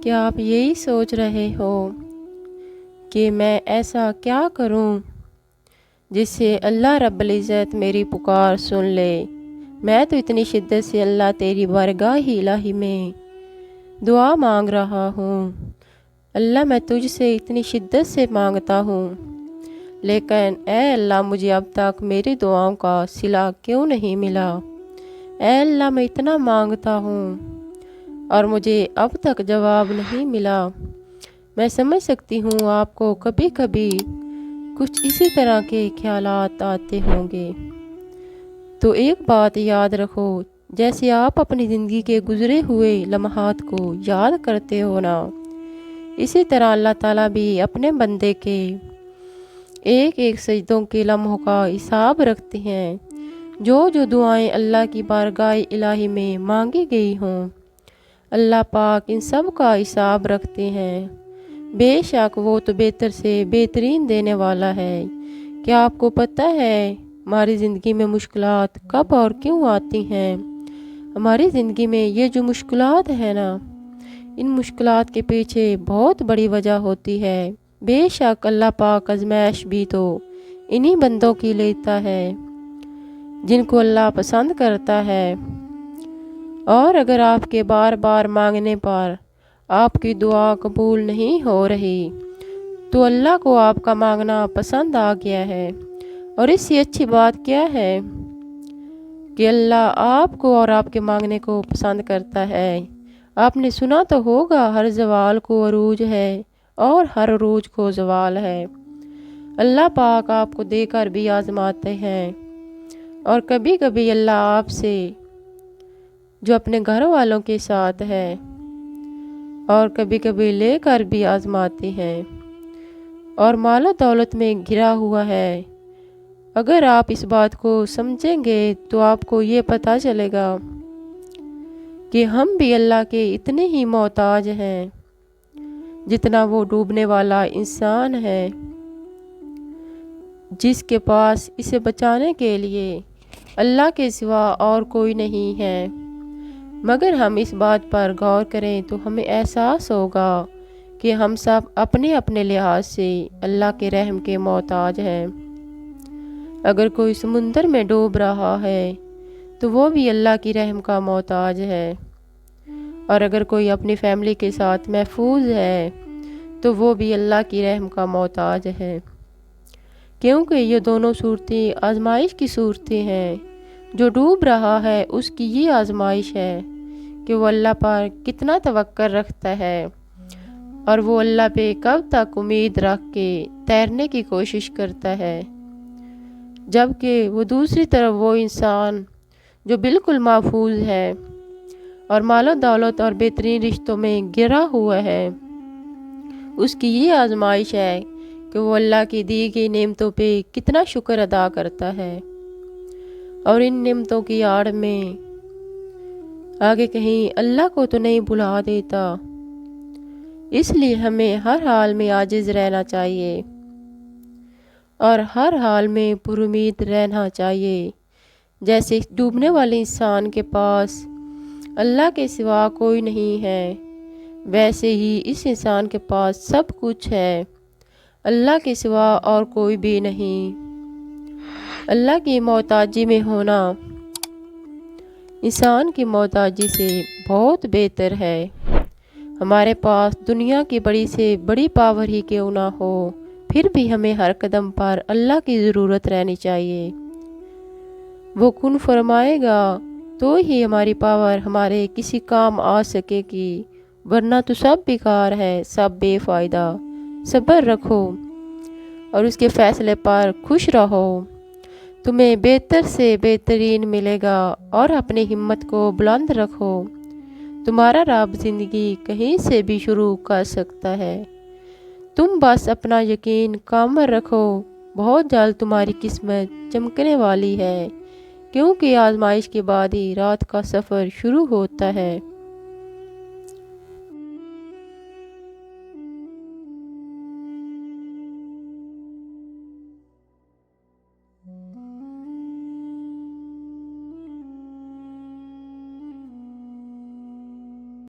क्या आप यही सोच रहे हो कि मैं ऐसा क्या करूं जिससे अल्लाह रब्बुल इज़्ज़त मेरी पुकार सुन ले। मैं तो इतनी शिद्दत से अल्लाह तेरी बारगाह इलाही में दुआ मांग रहा हूँ। अल्लाह मैं तुझसे इतनी शिद्दत से मांगता हूँ, लेकिन ए अल्लाह मुझे अब तक मेरी दुआओं का सिला क्यों नहीं मिला। ए अल्लाह मैं इतना मांगता हूँ और मुझे अब तक जवाब नहीं मिला। मैं समझ सकती हूँ आपको कभी कभी कुछ इसी तरह के ख्यालात आते होंगे। तो एक बात याद रखो, जैसे आप अपनी ज़िंदगी के गुज़रे हुए लम्हात को याद करते हो ना, इसी तरह अल्लाह ताला भी अपने बंदे के एक एक सजदों के लम्हों का हिसाब रखते हैं। जो दुआएं अल्लाह की बारगाह इलाही में मांगी गई हों, अल्लाह पाक इन सब का हिसाब रखते हैं। बेशक वो तो बेहतर से बेहतरीन देने वाला है। क्या आपको पता है हमारी ज़िंदगी में मुश्किलात कब और क्यों आती हैं? हमारी ज़िंदगी में ये जो मुश्किलात है ना, इन मुश्किलात के पीछे बहुत बड़ी वजह होती है। बेशक अल्लाह पाक आज़माइश भी तो इन्हीं बंदों की लेता है जिनको अल्लाह पसंद करता है। और अगर आपके बार बार मांगने पर आपकी दुआ कबूल नहीं हो रही, तो अल्लाह को आपका मांगना पसंद आ गया है। और इससे अच्छी बात क्या है कि अल्लाह आपको और आपके मांगने को पसंद करता है। आपने सुना तो होगा, हर ज़वाल को अरूज है और हर अरूज को ज़वाल है। अल्लाह पाक आपको देकर भी आजमाते हैं, और कभी कभी अल्लाह आपसे जो अपने घर वालों के साथ है और कभी कभी लेकर भी आजमाते हैं और मालो दौलत में घिरा हुआ है। अगर आप इस बात को समझेंगे तो आपको ये पता चलेगा कि हम भी अल्लाह के इतने ही मोहताज हैं जितना वो डूबने वाला इंसान है, जिसके पास इसे बचाने के लिए अल्लाह के सिवा और कोई नहीं है। मगर हम इस बात पर गौर करें तो हमें एहसास होगा कि हम सब अपने अपने लिहाज से अल्लाह के रहम के मोहताज हैं। अगर कोई समुंदर में डूब रहा है तो वो भी अल्लाह की रहम का मोहताज है, और अगर कोई अपनी फैमिली के साथ महफूज है तो वो भी अल्लाह की रहम का मोहताज है। क्योंकि ये दोनों सूरतें आजमाइश की सूरतें हैं। जो डूब रहा है उसकी ये आजमाइश है कि वो अल्लाह पर कितना तवक्कल रखता है, और वो अल्लाह पे कब तक उम्मीद रख के तैरने की कोशिश करता है। जबकि वो दूसरी तरफ वो इंसान जो बिल्कुल महफूज है और मालो दौलत और बेहतरीन रिश्तों में गिरा हुआ है, उसकी ये आजमाइश है कि वो अल्लाह की दी गई नेमतों पे कितना शुक्र अदा करता है, और इन नेमतों की आड़ में आगे कहीं अल्लाह को तो नहीं भुला देता। इसलिए हमें हर हाल में आजिज़ रहना चाहिए और हर हाल में पुरुमीद रहना चाहिए। जैसे डूबने वाले इंसान के पास अल्लाह के सिवा कोई नहीं है, वैसे ही इस इंसान के पास सब कुछ है, अल्लाह के सिवा और कोई भी नहीं। अल्लाह की मोहताजी में होना इंसान की मोहताजी से बहुत बेहतर है। हमारे पास दुनिया की बड़ी से बड़ी पावर ही क्यों ना हो, फिर भी हमें हर कदम पर अल्लाह की ज़रूरत रहनी चाहिए। वो कुन फरमाएगा तो ही हमारी पावर हमारे किसी काम आ सकेगी, वरना तो सब बेकार है, सब बेफ़ायदा। सब्र रखो और उसके फ़ैसले पर खुश रहो, तुम्हें बेहतर से बेहतरीन मिलेगा। और अपनी हिम्मत को बुलंद रखो, तुम्हारा रब ज़िंदगी कहीं से भी शुरू कर सकता है। तुम बस अपना यकीन कायम रखो, बहुत जल्द तुम्हारी किस्मत चमकने वाली है, क्योंकि आजमाइश के बाद ही रात का सफ़र शुरू होता है।